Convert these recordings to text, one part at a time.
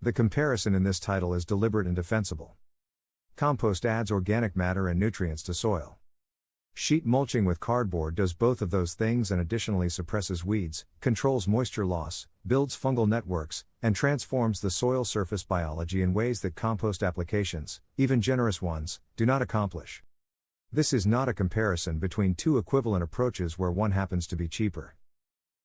The comparison in this title is deliberate and defensible. Compost adds organic matter and nutrients to soil. Sheet mulching with cardboard does both of those things and additionally suppresses weeds, controls moisture loss, builds fungal networks, and transforms the soil surface biology in ways that compost applications, even generous ones, do not accomplish. This is not a comparison between two equivalent approaches where one happens to be cheaper.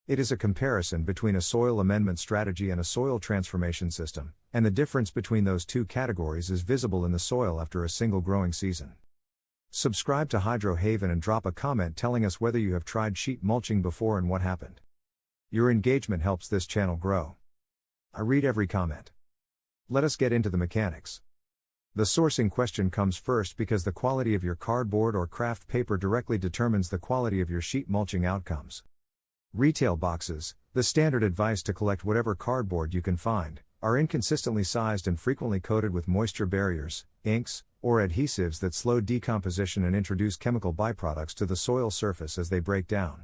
It is a comparison between a soil amendment strategy and a soil transformation system, and the difference between those two categories is visible in the soil after a single growing season. Subscribe to Hydrohaven and drop a comment telling us whether you have tried sheet mulching before and what happened. Your engagement helps this channel grow. I read every comment. Let us get into the mechanics. The sourcing question comes first because the quality of your cardboard or kraft paper directly determines the quality of your sheet mulching outcomes. Retail boxes, the standard advice to collect whatever cardboard you can find, are inconsistently sized and frequently coated with moisture barriers, inks, or adhesives that slow decomposition and introduce chemical byproducts to the soil surface as they break down.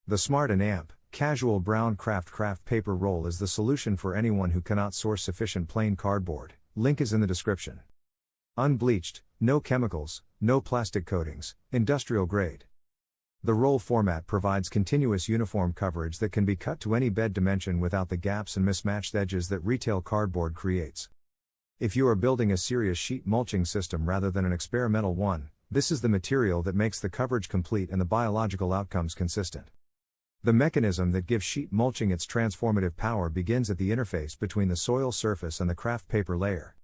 The Smart and Amp, casual brown kraft paper roll is the solution for anyone who cannot source sufficient plain cardboard. Link is in the description. Unbleached, no chemicals, no plastic coatings, industrial grade. The roll format provides continuous uniform coverage that can be cut to any bed dimension without the gaps and mismatched edges that retail cardboard creates. If you are building a serious sheet mulching system rather than an experimental one, this is the material that makes the coverage complete and the biological outcomes consistent. The mechanism that gives sheet mulching its transformative power begins at the interface between the soil surface and the kraft paper layer.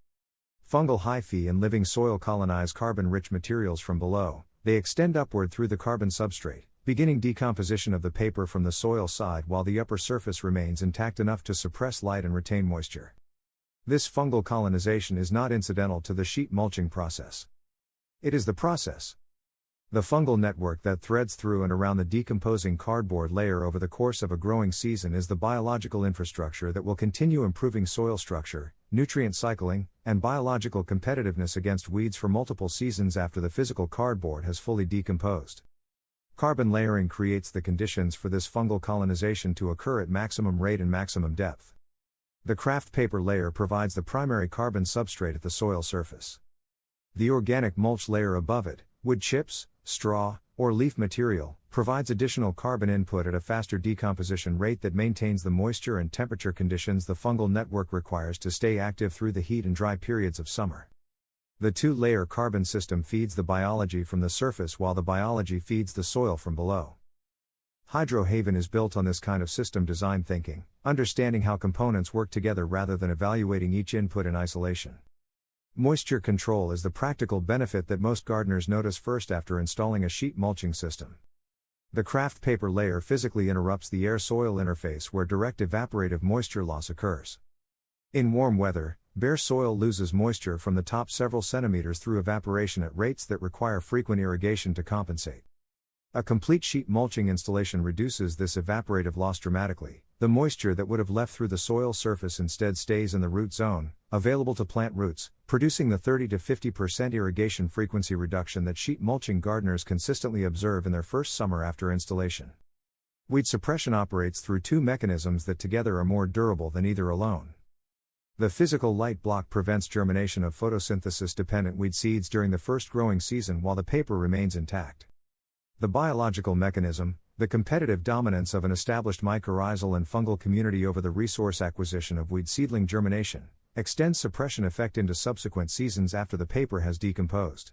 Fungal hyphae and living soil colonize carbon-rich materials from below. They extend upward through the carbon substrate, beginning decomposition of the paper from the soil side while the upper surface remains intact enough to suppress light and retain moisture. This fungal colonization is not incidental to the sheet mulching process. It is the process. The fungal network that threads through and around the decomposing cardboard layer over the course of a growing season is the biological infrastructure that will continue improving soil structure, nutrient cycling, and biological competitiveness against weeds for multiple seasons after the physical cardboard has fully decomposed. Carbon layering creates the conditions for this fungal colonization to occur at maximum rate and maximum depth. The kraft paper layer provides the primary carbon substrate at the soil surface. The organic mulch layer above it, wood chips, straw, or leaf material, provides additional carbon input at a faster decomposition rate that maintains the moisture and temperature conditions the fungal network requires to stay active through the heat and dry periods of summer. The two-layer carbon system feeds the biology from the surface while the biology feeds the soil from below. Hydrohaven is built on this kind of system design thinking, understanding how components work together rather than evaluating each input in isolation. Moisture control is the practical benefit that most gardeners notice first after installing a sheet mulching system. The kraft paper layer physically interrupts the air-soil interface where direct evaporative moisture loss occurs. In warm weather, bare soil loses moisture from the top several centimeters through evaporation at rates that require frequent irrigation to compensate. A complete sheet mulching installation reduces this evaporative loss dramatically. The moisture that would have left through the soil surface instead stays in the root zone, available to plant roots, producing the 30 to 50% irrigation frequency reduction that sheet mulching gardeners consistently observe in their first summer after installation. Weed suppression operates through two mechanisms that together are more durable than either alone. The physical light block prevents germination of photosynthesis-dependent weed seeds during the first growing season while the paper remains intact. The biological mechanism, the competitive dominance of an established mycorrhizal and fungal community over the resource acquisition of weed seedling germination, extends suppression effect into subsequent seasons after the paper has decomposed.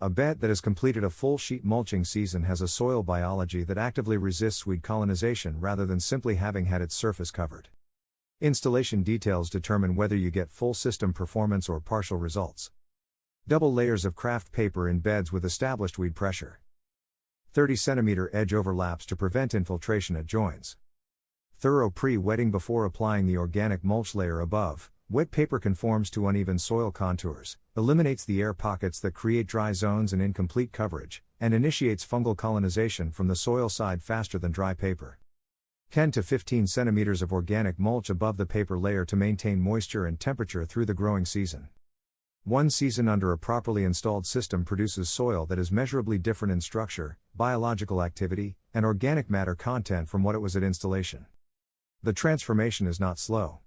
A bed that has completed a full sheet mulching season has a soil biology that actively resists weed colonization rather than simply having had its surface covered. Installation details determine whether you get full system performance or partial results. Double layers of kraft paper in beds with established weed pressure. 30 cm edge overlaps to prevent infiltration at joins. Thorough pre-wetting before applying the organic mulch layer above. Wet paper conforms to uneven soil contours, eliminates the air pockets that create dry zones and incomplete coverage, and initiates fungal colonization from the soil side faster than dry paper. 10 to 15 centimeters of organic mulch above the paper layer to maintain moisture and temperature through the growing season. One season under a properly installed system produces soil that is measurably different in structure, biological activity, and organic matter content from what it was at installation. The transformation is not slow.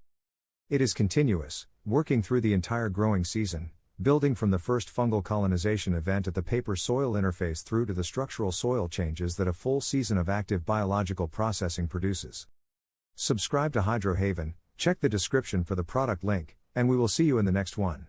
It is continuous, working through the entire growing season, building from the first fungal colonization event at the paper-soil interface through to the structural soil changes that a full season of active biological processing produces. Subscribe to Hydrohaven, check the description for the product link, and we will see you in the next one.